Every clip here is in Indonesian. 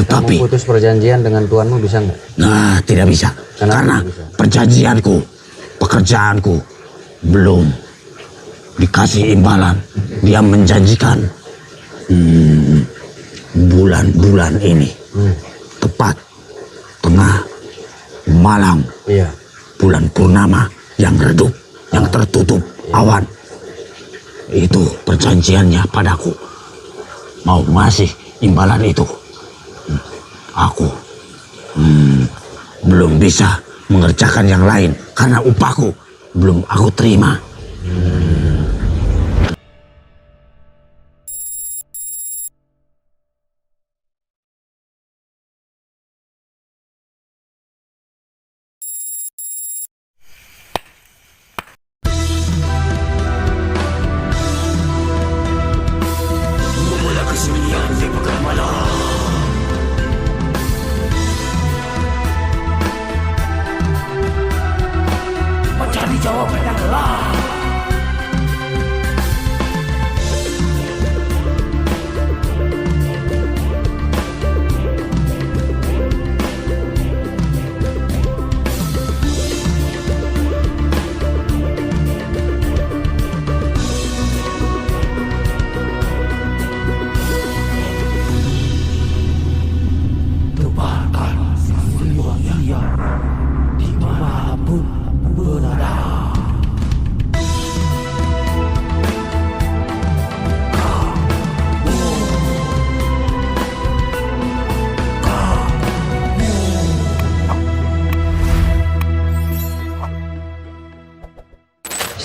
Tetapi kamu putus perjanjian dengan tuanmu bisa nggak? Nah, tidak bisa. Karena perjanjianku, pekerjaanku belum dikasih imbalan. Dia menjanjikan bulan-bulan ini tepat tengah malam, Iya. bulan purnama yang redup, yang tertutup awan. Itu perjanjiannya padaku. Mau ngasih imbalan itu. Aku belum bisa mengerjakan yang lain karena upahku belum aku terima.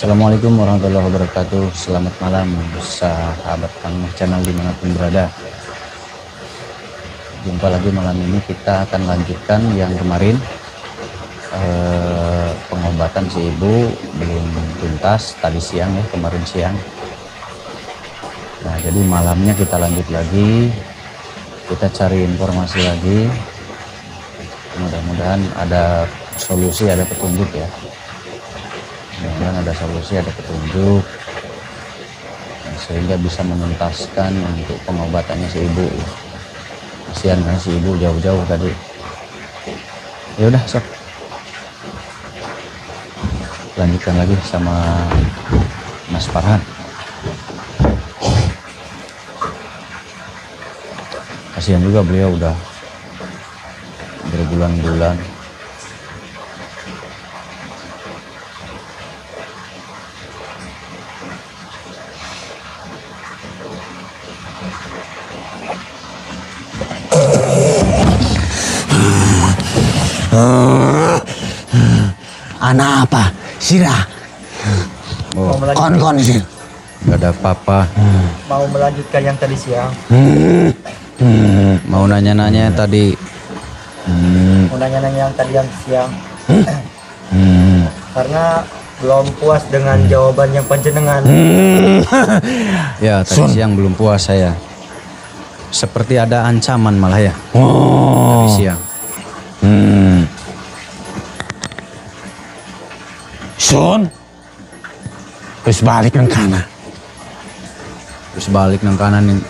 Assalamualaikum warahmatullahi wabarakatuh. Selamat malam sahabat Kang Nuh Channel dimanapun berada. Jumpa lagi malam ini, kita akan lanjutkan yang kemarin. Pengobatan si ibu belum tuntas tadi siang ya, kemarin siang. Nah jadi malamnya kita lanjut lagi, kita cari informasi lagi. Mudah-mudahan ada solusi, ada petunjuk ya. Mudah-mudahan ada solusi, ada petunjuk, sehingga bisa menuntaskan untuk pengobatannya si ibu. Kasihan kan si ibu jauh-jauh tadi. Ya udah sob, lanjutkan lagi sama Mas Farhan. Kasihan juga beliau udah berbulan-bulan. Anak apa? Sirah. Oh, Kon sih. gak ada apa-apa. Mau melanjutkan yang tadi siang. Mau nanya-nanya tadi. Mau nanya-nanya yang tadi yang siang. Karena belum puas dengan jawaban yang panjenengan. Ya tadi siang belum puas saya. Seperti ada ancaman malah ya. Tadi siang. Sun, terus balik ke kanan. Terus balik nang kanan nih.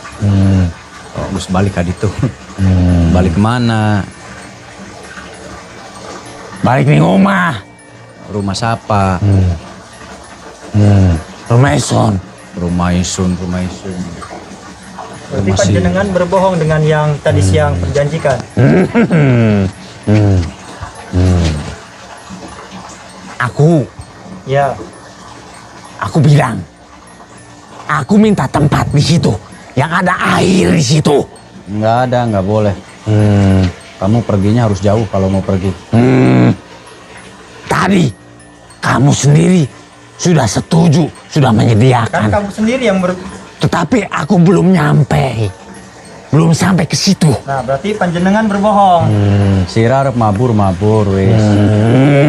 Oh, terus balik tadi tuh. Balik kemana? Balik nih rumah. Rumah siapa? Rumah Sun. Rumah Isun. Berarti panjenengan berbohong dengan yang tadi siang perjanjikan. Aku bilang, aku minta tempat di situ, yang ada air di situ. Nggak ada, nggak boleh. Kamu perginya harus jauh kalau mau pergi. Tadi kamu sendiri sudah setuju, sudah menyediakan. Kan kamu sendiri yang Tetapi aku belum nyampe, belum sampai ke situ. Nah, berarti panjenengan berbohong. Sira arep mabur wis.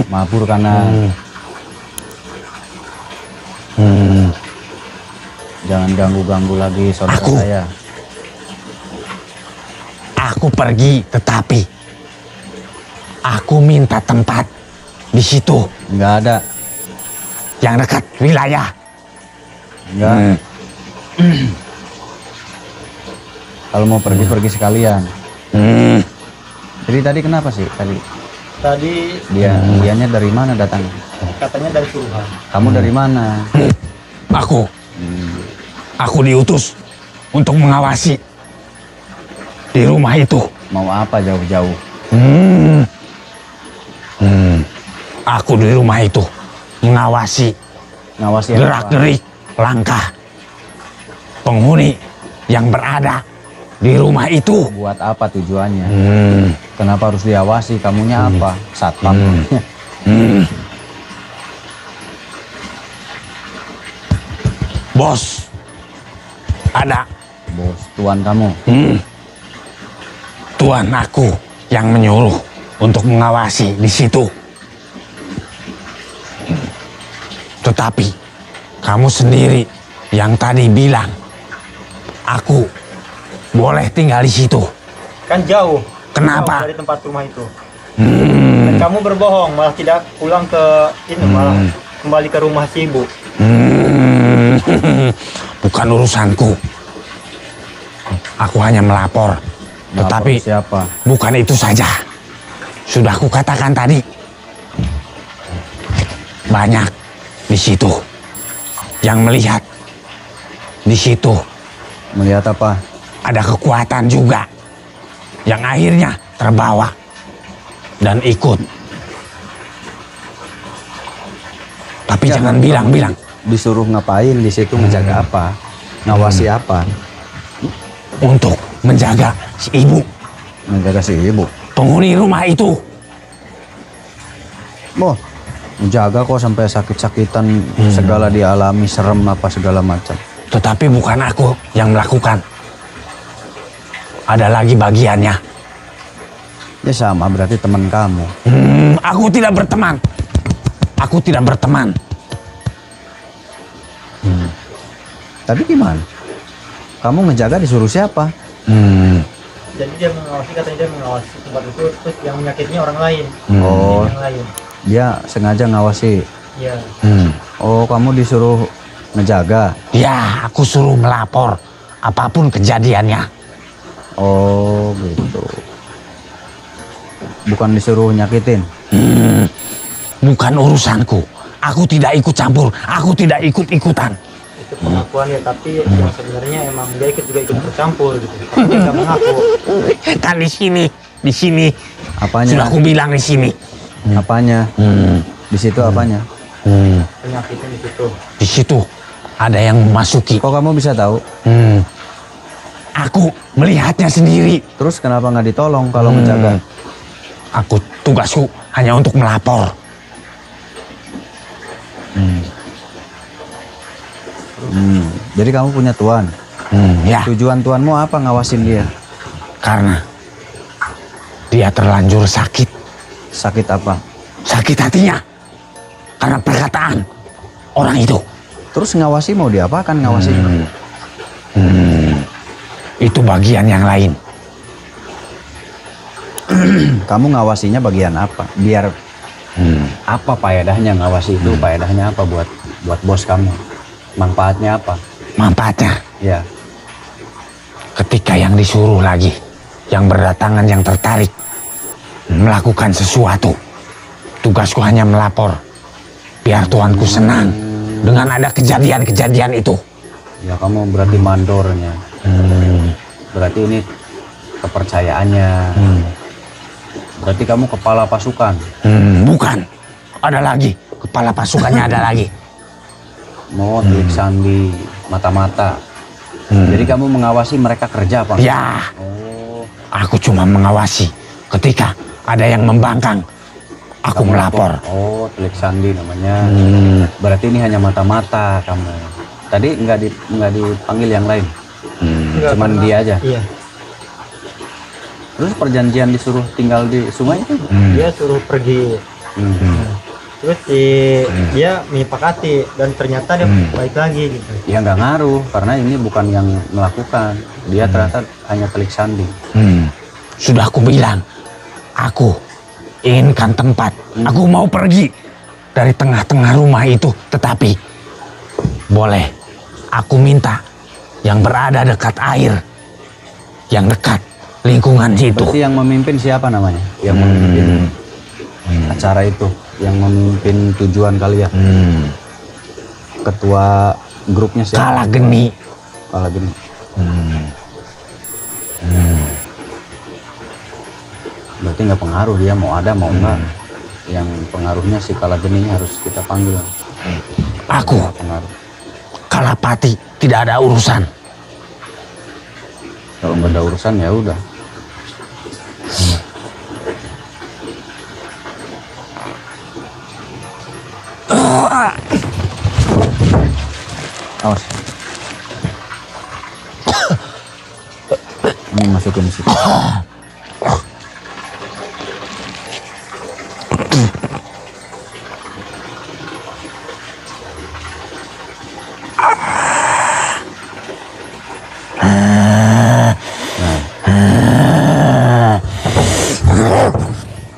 Mabur karena jangan ganggu-ganggu lagi saudara saya. Aku pergi, tetapi aku minta tempat di situ. Nggak ada. Yang dekat wilayah. Nggak. Kalau mau pergi sekalian. Hmm, Jadi tadi kenapa sih tadi? Tadi Dianya dari mana datang? katanya dari suruhan. Kamu dari mana? aku diutus untuk mengawasi di rumah itu. Mau apa jauh-jauh? Aku di rumah itu mengawasi Ngawasi gerak-gerik langkah penghuni yang berada di rumah itu. Buat apa tujuannya? Kenapa harus diawasi? Kamunya apa? Satpam. Bos, ada Bos, tuan kamu. tuan aku yang menyuruh untuk mengawasi di situ. Tetapi kamu sendiri yang tadi bilang aku boleh tinggal di situ. Kan jauh. Kenapa? Jauh dari tempat rumah itu. Dan kamu berbohong, malah tidak pulang ke ini, malah kembali ke rumah si ibu. Bukan urusanku. Aku hanya melapor. Tetapi Siapa? bukan itu saja. Sudah aku katakan tadi. Banyak di situ yang melihat. Di situ Melihat apa? ada kekuatan juga yang akhirnya terbawa dan ikut. Tapi jangan bilang-bilang. Disuruh ngapain di situ? Menjaga apa? Ngawasi apa? Untuk menjaga si ibu, Menjaga si ibu. penghuni rumah itu. Boh, menjaga kok sampai sakit-sakitan segala dialami, serem apa segala macam. Tetapi bukan aku yang melakukan. Ada lagi bagiannya. Ya sama, berarti teman kamu. Aku tidak berteman. Aku tidak berteman. Tapi gimana? Kamu ngejaga disuruh siapa? Jadi dia mengawasi, katanya dia mengawasi tempat itu, terus yang menyakitnya orang lain. Oh, Yang lain. dia sengaja ngawasi. Iya. Oh, kamu disuruh ngejaga. Ya, aku suruh melapor apapun kejadiannya. Oh, gitu. Bukan disuruh nyakitin. Bukan urusanku. Aku tidak ikut campur. Aku tidak ikut-ikutan. Itu pengakuan ya, tapi yang sebenarnya emang dia juga ikut bercampur gitu. Tapi dia nggak mengaku. Kan di sini. Apanya? Sudah aku bilang di sini. Apanya? Di situ apanya? Penyakitnya di situ. Di situ ada yang memasuki. Kok kamu bisa tahu? Aku melihatnya sendiri. Terus kenapa nggak ditolong kalau ngejaga? Aku tugasku hanya untuk melapor. Jadi kamu punya tuan. Ya, Tujuan tuanmu apa ngawasin dia? karena dia terlanjur sakit. Sakit apa? Sakit hatinya. Karena perkataan orang itu. Terus ngawasi mau diapakan ngawasi? Itu bagian yang lain. Kamu ngawasinya bagian apa? Biar Apa faedahnya ngawasi itu? Faedahnya apa buat bos kamu? Manfaatnya apa? Manfaatnya Ya, ketika yang disuruh lagi, yang berdatangan, yang tertarik melakukan sesuatu, tugasku hanya melapor. Biar tuanku senang dengan ada kejadian-kejadian itu. ya kamu berarti mandornya. Berarti ini kepercayaannya. Berarti kamu kepala pasukan. Bukan. Ada lagi. Kepala pasukannya ada lagi. Mau telik sandi, mata-mata. Jadi kamu mengawasi mereka kerja apa? Ya, Oh, aku cuma mengawasi. Ketika ada yang membangkang, aku kamu melapor. Oh, telik sandi namanya. Berarti ini hanya mata-mata kamu. Tadi nggak dipanggil yang lain. Nggak Cuman pernah. dia aja. Iya. Terus perjanjian disuruh tinggal di sungai itu? Dia suruh pergi. Terus dia menyepakati dan ternyata dia baik lagi gitu. Ya nggak ngaruh karena ini bukan yang melakukan. Dia ternyata hanya telik sandi. Sudah aku bilang, aku inginkan tempat. Aku mau pergi dari tengah-tengah rumah itu. Tetapi, boleh aku minta yang berada dekat air. Yang dekat lingkungan situ. Berarti yang memimpin siapa namanya? Yang memimpin acara itu, yang memimpin tujuan kalian. Ketua grupnya siapa? Kalageni. Kalageni. Berarti nggak pengaruh dia mau ada mau enggak. Yang pengaruhnya si Kalageni harus kita panggil. Aku Nggak pengaruh. Kalapati tidak ada urusan. Kalau nggak ada urusan ya udah. Awas. Ini masukin situ.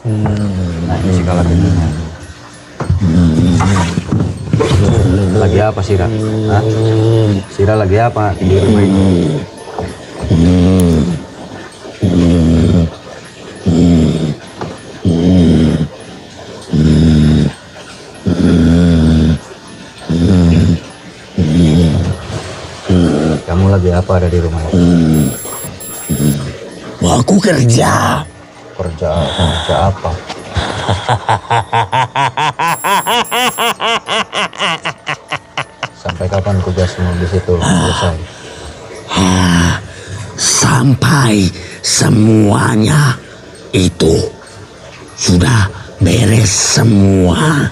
Nah ini si Kalageninya. Lagi apa Sira? Hah? Sira lagi apa di rumah ini? Kamu lagi apa ada di rumah ini? Aku kerja. Kerja apa? Sampai kapan tugasmu di situ selesai? Sampai semuanya itu sudah beres semua.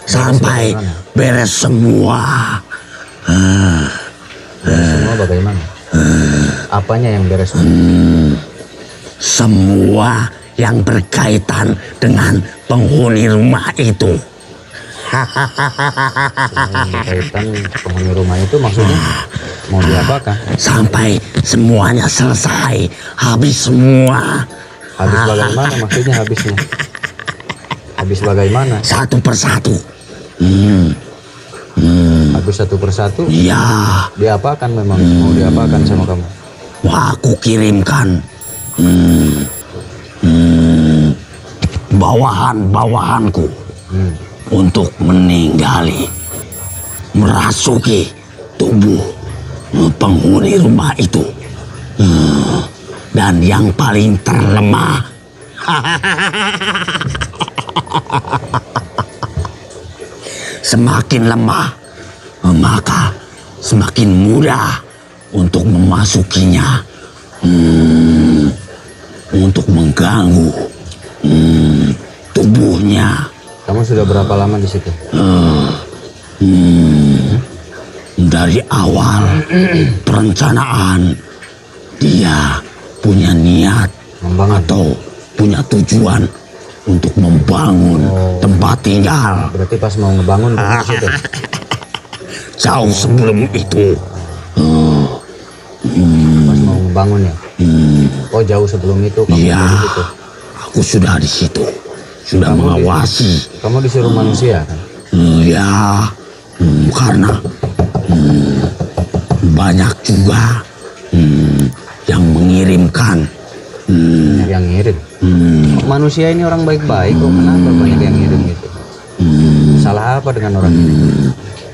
Sampai beres semua. Beres semua bagaimana? Apanya yang beres? Semua yang berkaitan dengan penghuni rumah itu. Kaitan penghuni rumah itu maksudnya mau diapakan? Sampai semuanya selesai, habis semua. Habis bagaimana maksudnya habisnya? Habis bagaimana? Satu persatu. Habis satu persatu? Ya, Diapakan memang? Mau diapakan sama kamu? aku kirimkan bawahan-bawahanku untuk meninggali, merasuki tubuh penghuni rumah itu. Dan yang paling terlemah semakin lemah, maka semakin mudah untuk memasukinya, untuk mengganggu tubuhnya. Kamu sudah berapa lama di situ? Dari awal perencanaan, dia punya niat Membangun. atau punya tujuan untuk membangun tempat tinggal. Berarti pas mau ngebangun di situ. Jauh sebelum itu, Pas mau ngebangun ya. Oh jauh sebelum itu kamu Iya. di situ. aku sudah di situ, sudah Kamu di- mengawasi. Kamu disuruh manusia kan? Ya, karena banyak juga yang mengirimkan. Yang ngirim. Manusia ini orang baik-baik kok kenapa banyak yang ngirim gitu? Salah apa dengan orang ini?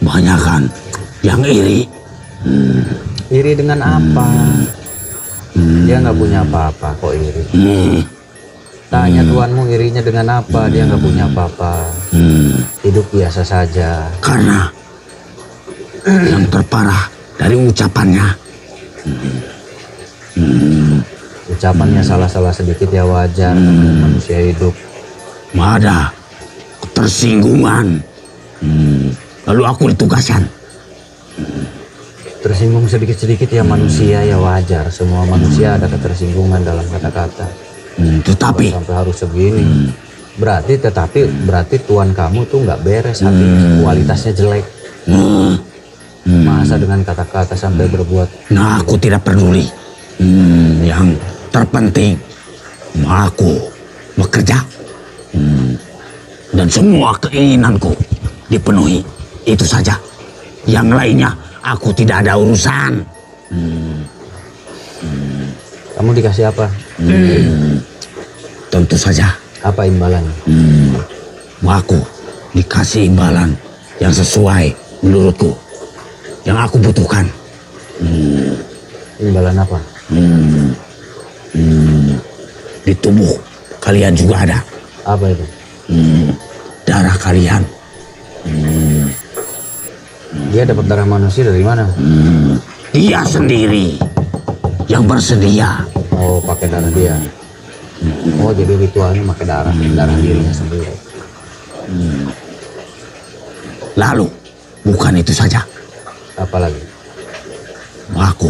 Banyak kan yang iri. Iri dengan apa? Dia nggak punya apa-apa kok iri. Tanya tuanmu irinya dengan apa? Dia nggak punya apa-apa. Hidup biasa saja. Karena yang terparah dari ucapannya, Ucapannya salah-salah sedikit ya wajar. Manusia hidup. ada ketersinggungan. Lalu aku ditugaskan. Tersinggung sedikit-sedikit ya manusia ya wajar. Semua manusia ada ketersinggungan dalam kata-kata. Tetapi Sampai harus segini. Berarti tuan kamu tuh nggak beres hatinya, kualitasnya jelek. Masa dengan kata-kata sampai berbuat? nah, aku tidak peduli. Yang terpenting aku bekerja dan semua keinginanku dipenuhi. Itu saja. Yang lainnya aku tidak ada urusan. Kamu dikasih apa? Tentu saja Apa imbalannya? aku dikasih imbalan yang sesuai menurutku, yang aku butuhkan. Imbalan apa? Di tubuh kalian juga ada. Apa itu? Darah kalian. Dia dapat darah manusia dari mana? Dia sendiri yang bersedia. Oh, pakai darah dia. Oh, jadi ritualnya pakai darah dirinya sendiri. Lalu bukan itu saja, Apalagi? aku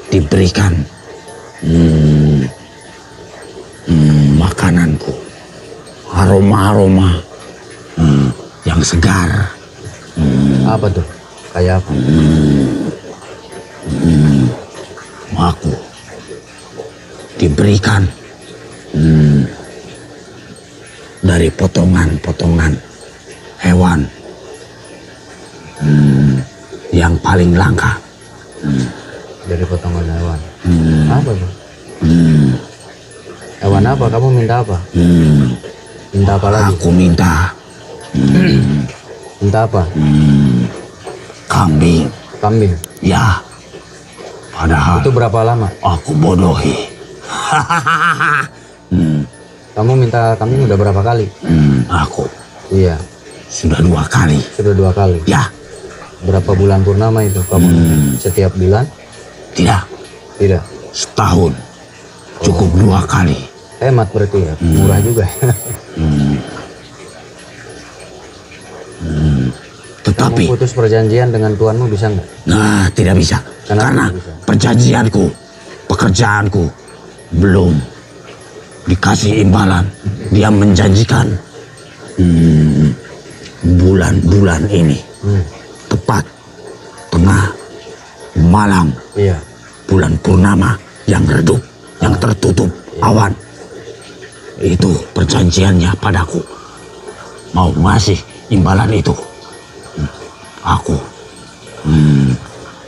diberikan makananku, aroma-aroma yang segar. Apa tuh? Kayak apa? Aku diberikan dari potongan-potongan hewan yang paling langka. Dari potongan hewan. Apa tuh? Hewan apa? Kamu minta apa? Minta apa lagi? Aku minta Minta apa? kambing. Kambing. Ya, padahal Itu berapa lama? aku bodohi. Kamu minta kambing udah berapa kali? Aku Iya, sudah 2 kali. sudah 2 kali. Ya, Berapa bulan purnama itu? Kamu setiap bulan? tidak. Tidak. Setahun cukup 2 kali. Hemat berarti ya. Murah juga. Tetapi, Kamu putus perjanjian dengan tuanmu bisa nggak? nah, tidak bisa. Kenapa Karena tidak bisa? perjanjianku, pekerjaanku belum dikasih imbalan. Dia menjanjikan bulan-bulan ini tepat tengah malam Iya. bulan purnama yang redup, yang tertutup awan. Itu perjanjiannya padaku. Mau ngasih imbalan itu. Aku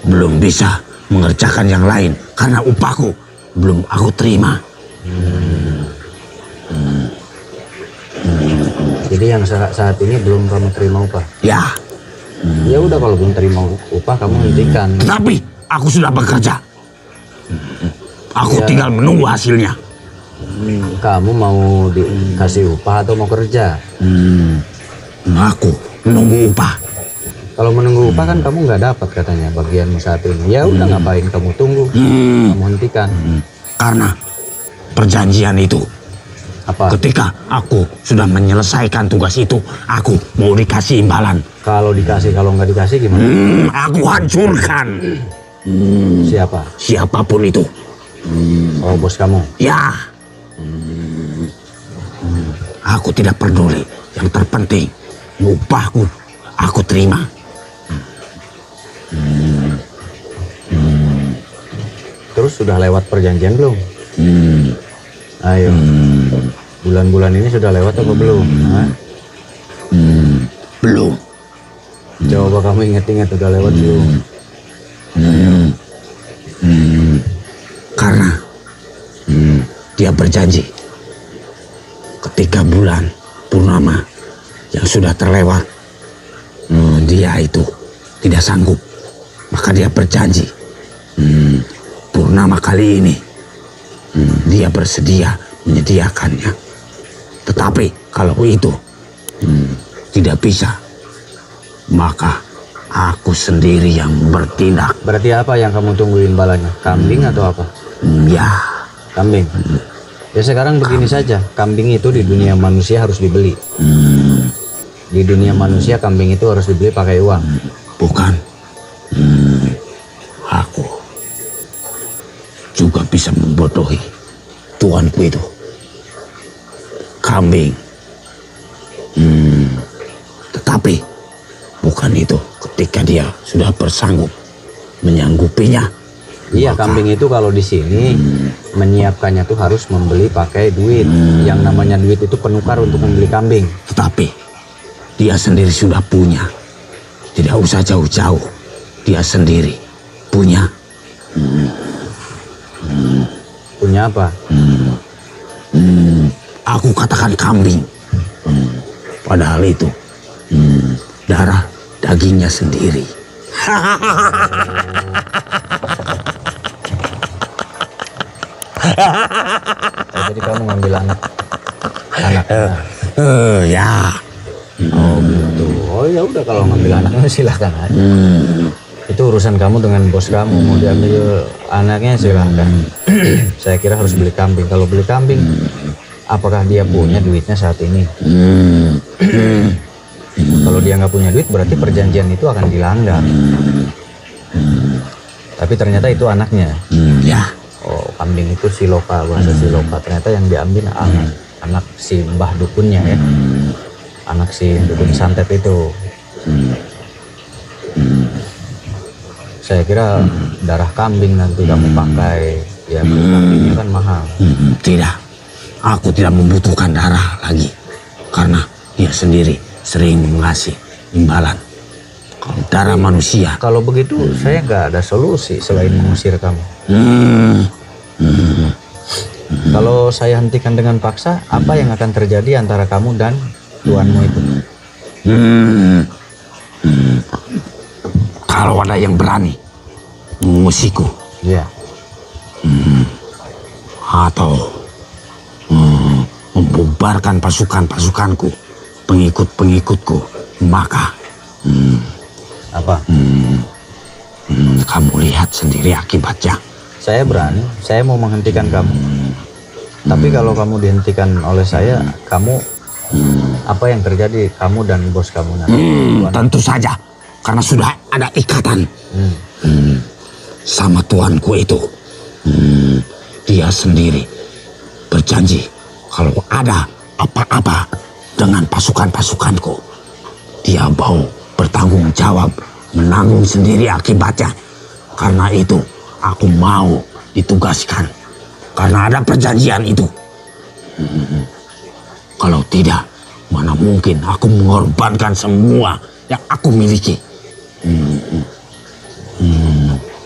belum bisa mengerjakan yang lain karena upahku belum aku terima. Jadi yang saat ini belum kamu terima upah. Ya, Ya udah, kalau belum terima upah kamu hentikan. tetapi aku sudah bekerja. Aku Ya. tinggal menunggu hasilnya. Kamu mau dikasih upah atau mau kerja? Aku menunggu upah. Kalau menunggu upah kan kamu nggak dapat katanya bagianmu saat ini. Ya udah, ngapain kamu tunggu? Kamu hentikan. Karena perjanjian itu, Apa? ketika aku sudah menyelesaikan tugas itu, aku mau dikasih imbalan. Kalau dikasih, kalau nggak dikasih gimana? Aku hancurkan Siapa? siapapun itu. Oh, bos kamu. Ya, aku tidak peduli. Yang terpenting upahku aku terima. Terus sudah lewat perjanjian belum? Ayo. Bulan-bulan ini sudah lewat apa belum? Hah? Belum. Coba kamu ingat-ingat udah lewat belum? Karena dia berjanji ketika bulan purnama yang sudah terlewat, dia itu tidak sanggup, maka dia berjanji purnama kali ini dia bersedia menyediakannya. Tetapi kalau itu tidak bisa, maka aku sendiri yang bertindak. Berarti apa yang kamu tunggu imbalannya? Kambing atau apa? Ya, Kambing. Ya sekarang begini saja, kambing itu di dunia manusia harus dibeli. Di dunia manusia kambing itu harus dibeli pakai uang. bukan. Aku juga bisa membodohi tuanku itu. Kambing. Tetapi bukan itu. Ketika dia sudah bersanggup menyanggupinya. Iya, kambing itu kalau di sini menyiapkannya tuh harus membeli pakai duit. Yang namanya duit itu penukar untuk membeli kambing. Tetapi dia sendiri sudah punya. Tidak usah jauh-jauh. Dia sendiri punya. Punya apa? Aku katakan kambing. Padahal itu darah dagingnya sendiri. Jadi kamu ngambil anak. Ya. Oh gitu. Oh ya udah, kalau ngambil anaknya silakan aja. Itu urusan kamu dengan bos kamu. Mau diambil anaknya silahkan. Saya kira harus beli kambing. Kalau beli kambing, apakah dia punya duitnya saat ini? Kalau dia nggak punya duit, berarti perjanjian itu akan dilanggar. Tapi ternyata itu anaknya. Ya. Oh, kambing itu siloka, bahasa siloka. Ternyata yang diambil anak si mbah dukunnya ya. Anak si dukun santet itu. Saya kira darah kambing nanti kamu pakai. Ya, kambingnya kan mahal. Tidak. Aku tidak membutuhkan darah lagi. Karena dia sendiri sering mengasih imbalan. Kalau darah manusia. Kalau begitu saya nggak ada solusi selain mengusir kamu. Kalau saya hentikan dengan paksa, apa yang akan terjadi antara kamu dan tuanmu itu? Kalau ada yang berani mengusikku, Ya. atau membubarkan pasukan-pasukanku, pengikut-pengikutku, maka Apa? kamu lihat sendiri akibatnya. Saya berani. Saya mau menghentikan kamu. Tapi kalau kamu dihentikan oleh saya, kamu apa yang terjadi kamu dan bos kamu nanti? Tentu saja, karena sudah ada ikatan sama tuanku itu. Dia sendiri berjanji kalau ada apa-apa dengan pasukan-pasukanku, dia mau bertanggung jawab, menanggung sendiri akibatnya. Karena itu aku mau ditugaskan, karena ada perjanjian itu. Kalau tidak, mana mungkin aku mengorbankan semua yang aku miliki.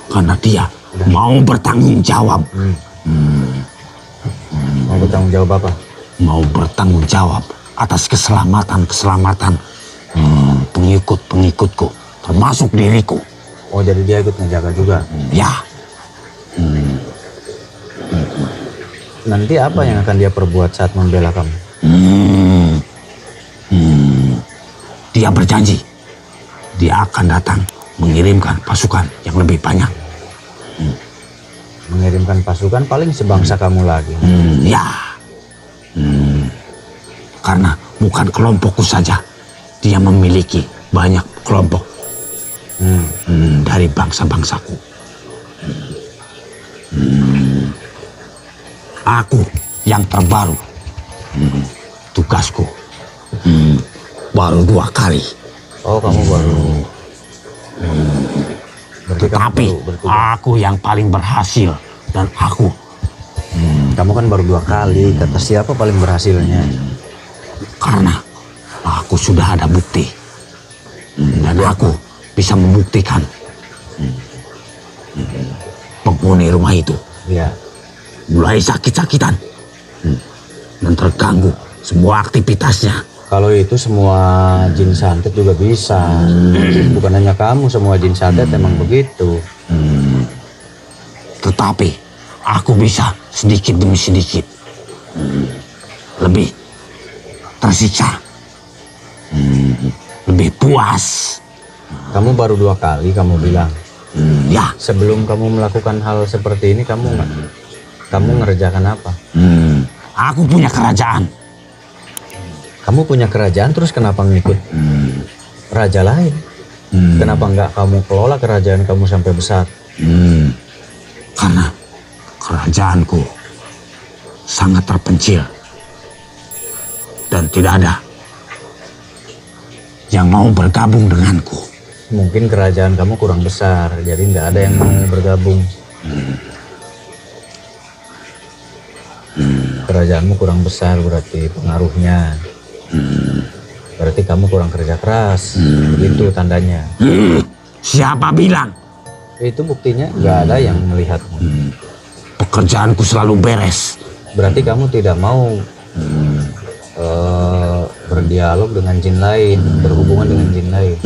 Karena dia mau bertanggung jawab. Mau bertanggung jawab apa? Mau bertanggung jawab atas keselamatan pengikut-pengikutku, termasuk diriku. Oh, jadi dia ikut ngejaga juga. Ya, Nanti apa yang akan dia perbuat saat membela kamu? dia berjanji dia akan datang mengirimkan pasukan yang lebih banyak. Mengirimkan pasukan paling sebangsa kamu lagi. Ya, karena bukan kelompokku saja, dia memiliki banyak kelompok dari bangsa-bangsaku. Aku yang terbaru, tugasku baru 2 kali. Oh, kamu baru. Berarti kamu Tapi baru bertugas. aku yang paling berhasil, dan aku Kamu kan baru 2 kali. Kata siapa paling berhasilnya? karena aku sudah ada bukti, dan aku bisa membuktikan penghuni rumah itu Ya. mulai sakit-sakitan dan terganggu semua aktivitasnya. Kalau itu semua jin santet juga bisa. Bukan hanya kamu, semua jin santet emang begitu. Tetapi aku bisa sedikit demi sedikit lebih tersiksa, lebih puas. Kamu baru 2 kali kamu bilang. Ya, Sebelum kamu melakukan hal seperti ini, kamu ngerjakan apa? aku punya kerajaan. Kamu punya kerajaan, terus kenapa ngikut raja lain? Kenapa nggak kamu kelola kerajaan kamu sampai besar? Karena kerajaanku sangat terpencil dan tidak ada yang mau bergabung denganku. Mungkin kerajaan kamu kurang besar, jadi nggak ada yang mau bergabung. kerajaanmu kurang besar berarti pengaruhnya. Berarti kamu kurang kerja keras. Begitu tandanya. Siapa bilang? Itu buktinya nggak ada yang melihatmu. Pekerjaanku selalu beres. Berarti kamu tidak mau berdialog dengan jin lain, berhubungan dengan jin lain.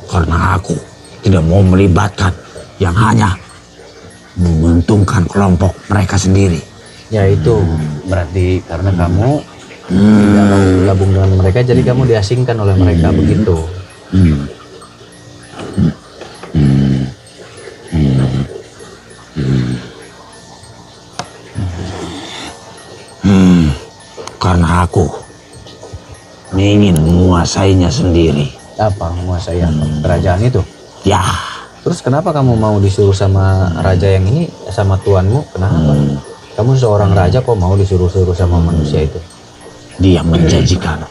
Karena aku tidak mau melibatkan yang hanya menguntungkan kelompok mereka sendiri. Ya itu berarti karena kamu tidak mau gabung dengan mereka, jadi kamu diasingkan oleh mereka, begitu. Karena aku ingin menguasainya sendiri. Apa menguasai apa? Kerajaan itu? Ya, Terus kenapa kamu mau disuruh sama raja yang ini, sama tuanmu? Kenapa? Kamu seorang raja kok mau disuruh-suruh sama manusia itu? dia menjanjikan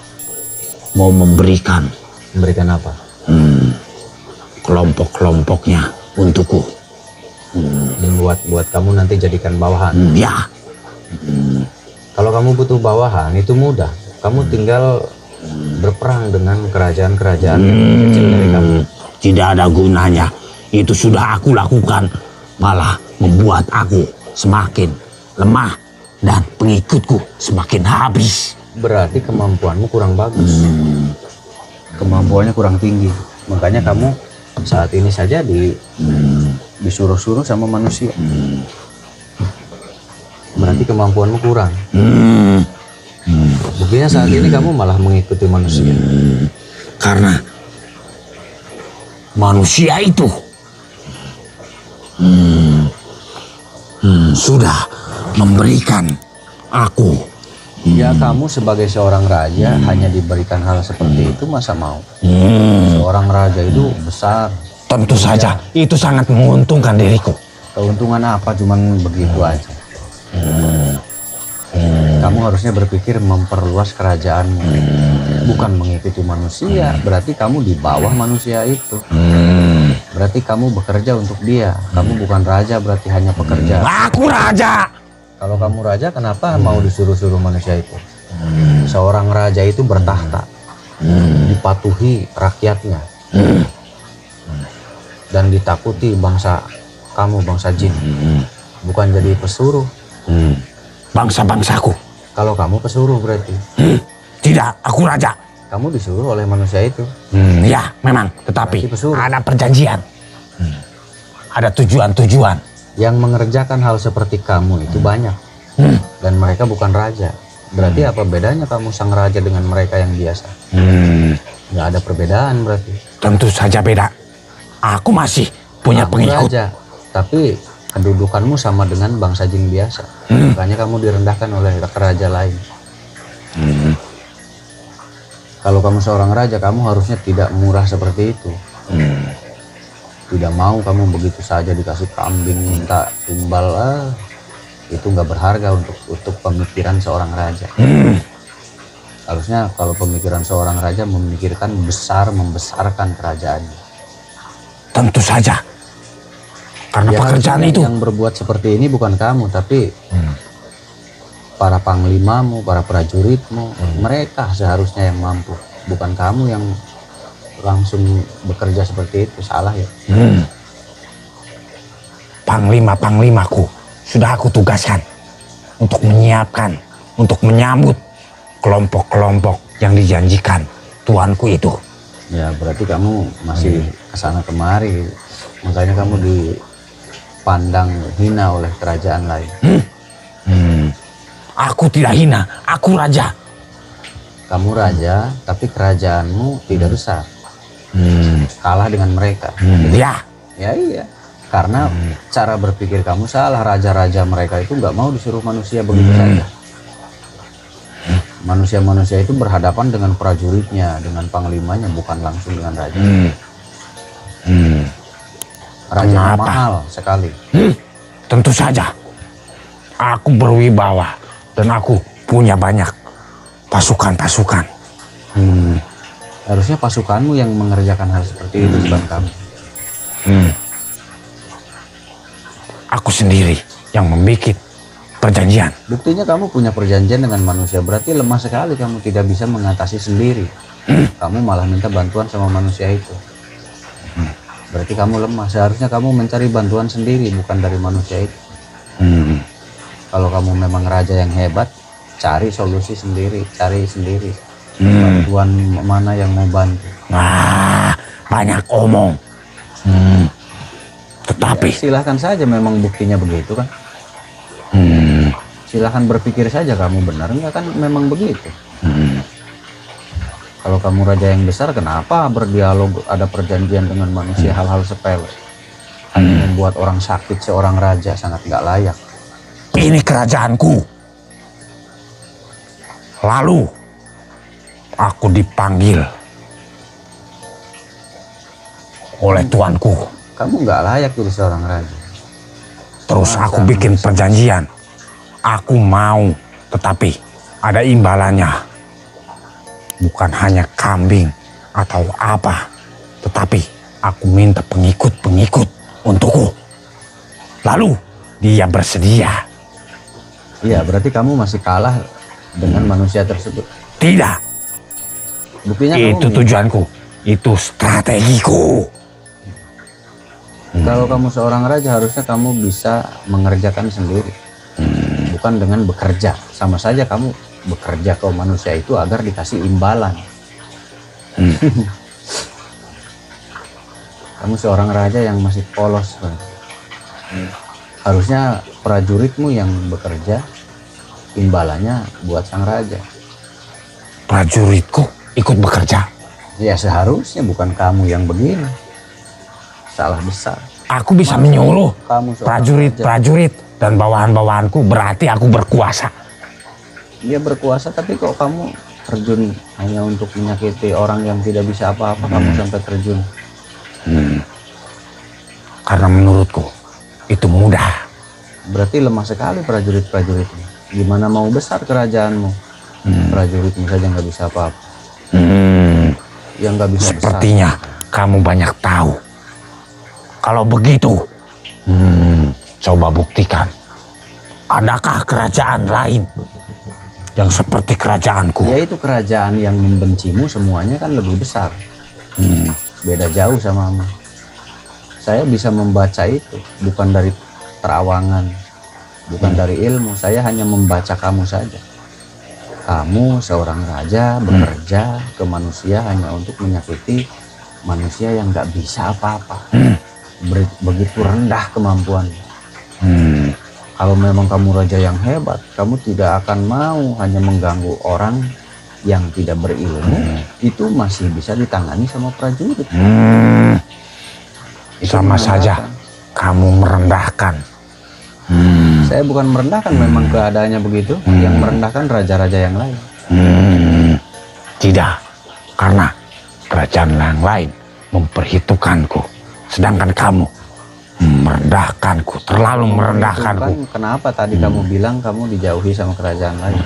mau memberikan Memberikan apa? kelompok-kelompoknya untukku. Buat kamu nanti jadikan bawahan. Ya, Kalau kamu butuh bawahan itu mudah. Kamu tinggal berperang dengan kerajaan-kerajaan kecil dari kamu. tidak ada gunanya. Itu sudah aku lakukan, malah membuat aku semakin lemah dan pengikutku semakin habis. Berarti kemampuanmu kurang bagus. Kemampuannya kurang tinggi. Makanya kamu saat ini saja disuruh-suruh sama manusia. Berarti kemampuanmu kurang. Buktinya saat ini kamu malah mengikuti manusia. Karena manusia itu sudah memberikan aku. Ya kamu sebagai seorang raja hanya diberikan hal seperti itu, masa mau? Seorang raja itu besar. Tentu saja itu sangat menguntungkan diriku. Keuntungan apa, cuman begitu aja. Kamu harusnya berpikir memperluas kerajaanmu, bukan mengikuti manusia. Berarti kamu di bawah manusia itu. Berarti kamu bekerja untuk dia. Kamu bukan raja, berarti hanya pekerja. Aku raja. Kalau kamu raja, kenapa mau disuruh-suruh manusia itu? Seorang raja itu bertahta, dipatuhi rakyatnya, dan ditakuti bangsa kamu, bangsa jin. Bukan jadi pesuruh. Bangsa-bangsaku. Kalau kamu pesuruh berarti Tidak, aku raja. kamu disuruh oleh manusia itu. Ya, memang. Tetapi Berarti pesuruh. ada perjanjian. Ada tujuan-tujuan. Yang mengerjakan hal seperti kamu itu banyak, dan mereka bukan raja. Berarti apa bedanya kamu sang raja dengan mereka yang biasa? Nggak ada perbedaan berarti. Tentu saja beda. Aku masih punya Kamu pengikut. raja, tapi kedudukanmu sama dengan bangsa jin biasa. Makanya kamu direndahkan oleh raja lain. Kalau kamu seorang raja, kamu harusnya tidak murah seperti itu. Tidak mau kamu begitu saja dikasih kambing, minta timbal. Itu nggak berharga untuk pemikiran seorang raja. Harusnya kalau pemikiran seorang raja memikirkan membesarkan kerajaannya. Tentu saja. Karena Ya, pekerjaan harusnya itu. yang berbuat seperti ini bukan kamu, tapi para panglimamu, para prajuritmu. Mereka seharusnya yang mampu, bukan kamu yang langsung bekerja seperti itu. Salah ya. Panglima-panglimaku sudah aku tugaskan untuk menyiapkan, untuk menyambut kelompok-kelompok yang dijanjikan tuanku itu. Ya berarti kamu masih kesana kemari, makanya kamu dipandang hina oleh kerajaan lain. Aku tidak hina, aku raja. Kamu raja, tapi kerajaanmu tidak besar, kalah dengan mereka. Ya, Ya iya, karena cara berpikir kamu salah. Raja-raja mereka itu nggak mau disuruh manusia begitu saja. Manusia-manusia itu berhadapan dengan prajuritnya, dengan panglimanya, bukan langsung dengan raja. Rajanya Kenapa? mahal sekali. tentu saja. Aku berwibawa dan aku punya banyak pasukan-pasukan. Harusnya pasukanmu yang mengerjakan hal seperti itu, bukan kamu. Aku sendiri yang membuat perjanjian. Buktinya kamu punya perjanjian dengan manusia, berarti lemah sekali kamu tidak bisa mengatasi sendiri. Kamu malah minta bantuan sama manusia itu. Berarti kamu lemah. Seharusnya kamu mencari bantuan sendiri, bukan dari manusia itu. Kalau kamu memang raja yang hebat, cari solusi sendiri, cari sendiri. Bantuan mana yang mau bantu. Wah, banyak omong. Tetapi Ya, silahkan saja, memang buktinya begitu kan. Silahkan berpikir saja kamu benar nggak, kan memang begitu. Kalau kamu raja yang besar, kenapa berdialog, ada perjanjian dengan manusia, hal-hal sepele? Hanya membuat orang sakit, seorang raja sangat nggak layak. ini kerajaanku. Lalu aku dipanggil oleh tuanku. Kamu nggak layak jadi seorang raja. Terus aku bikin perjanjian. Aku mau, tetapi ada imbalannya. Bukan hanya kambing atau apa, tetapi aku minta pengikut-pengikut untukku. Lalu dia bersedia. Iya, berarti kamu masih kalah dengan manusia tersebut. Tidak, Buktinya itu kamu, tujuanku. Itu strategiku. kalau kamu seorang raja, harusnya kamu bisa mengerjakan sendiri. Bukan dengan bekerja. Sama saja kamu bekerja ke manusia itu agar dikasih imbalan. Kamu seorang raja yang masih polos. Harusnya prajuritmu yang bekerja, imbalannya buat sang raja. Prajuritku ikut bekerja. Ya seharusnya, bukan kamu yang begini. Salah besar. Aku bisa menyuruh Kamu seorang raja. prajurit-prajurit dan bawahan-bawahanku, berarti aku berkuasa. Dia berkuasa, tapi kok kamu terjun hanya untuk menyakiti orang yang tidak bisa apa-apa. Kamu sampai terjun. Karena menurutku itu mudah. Berarti lemah sekali prajurit-prajuritmu. Gimana mau besar kerajaanmu? Prajuritmu saja nggak bisa apa-apa. Yang nggak bisa Sepertinya kamu banyak tahu. Kalau begitu, coba buktikan. Adakah kerajaan lain yang seperti kerajaanku? besar. Yaitu kerajaan yang membencimu semuanya kan lebih besar. Beda jauh samamu. Saya bisa membaca itu, bukan dari terawangan, bukan dari ilmu. Saya hanya membaca kamu saja. Kamu seorang raja bekerja ke manusia hanya untuk menyakiti manusia yang nggak bisa apa-apa. Begitu rendah kemampuan. Kalau memang kamu raja yang hebat, kamu tidak akan mau hanya mengganggu orang yang tidak berilmu. Itu masih bisa ditangani sama prajurit. Itu Sama saja kamu merendahkan. Saya bukan merendahkan, memang keadaannya begitu. Yang merendahkan raja-raja yang lain. Tidak, karena kerajaan yang lain memperhitungkanku, sedangkan kamu merendahkanku, terlalu merendahkanku. Kan kenapa tadi kamu bilang kamu dijauhi sama kerajaan lain?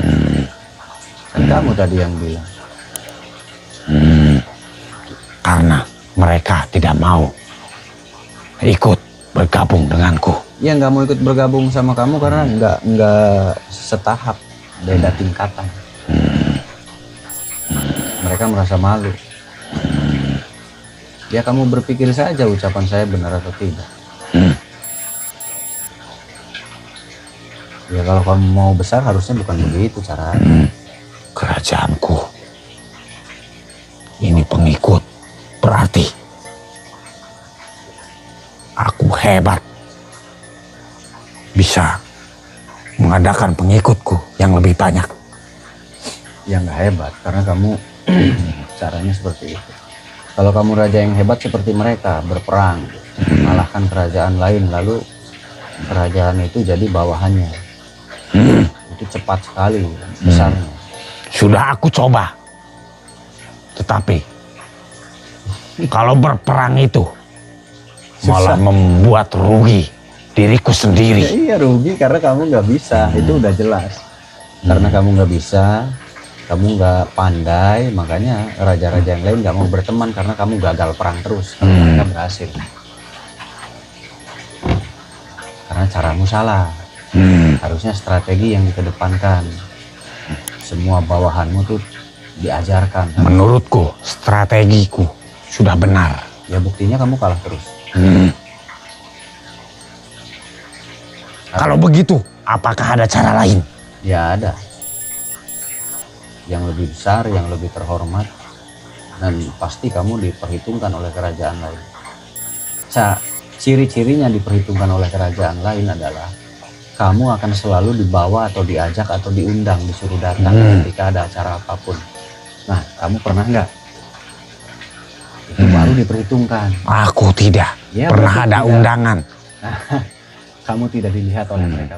Kan kamu tadi yang bilang. Karena mereka tidak mau ikut bergabung denganku. Ya nggak mau ikut bergabung sama kamu karena nggak setahap, beda tingkatan. Mereka merasa malu. Ya kamu berpikir saja ucapan saya benar atau tidak. Ya kalau kamu mau besar harusnya bukan begitu caranya. Kerajaanku ini pengikut, berarti aku hebat, bisa mengadakan pengikutku yang lebih banyak. Ya nggak hebat karena kamu caranya seperti itu. Kalau kamu raja yang hebat seperti mereka, berperang, mengalahkan kerajaan lain, lalu kerajaan itu jadi bawahannya. Itu cepat sekali besarnya. Sudah aku coba, tetapi kalau berperang itu malah membuat rugi diriku Ya, sendiri. iya rugi karena kamu nggak bisa, itu udah jelas. Karena kamu nggak bisa, kamu nggak pandai, makanya raja-raja yang lain nggak mau berteman karena kamu gagal perang terus. Kalau mereka berhasil, karena caramu salah. Harusnya strategi yang dikedepankan. Semua bawahanmu tuh diajarkan. Menurutku strategiku sudah benar. Ya buktinya kamu kalah terus. Kalau begitu, apakah ada cara lain? Ya ada. Yang lebih besar, yang lebih terhormat. Dan pasti kamu diperhitungkan oleh kerajaan lain. Ciri-cirinya diperhitungkan oleh kerajaan lain adalah kamu akan selalu dibawa atau diajak atau diundang, disuruh datang ketika ada acara apapun. Nah, kamu pernah nggak? Itu baru diperhitungkan. Aku tidak Ya, pernah betul, ada tidak. undangan. Kamu tidak dilihat oleh mereka.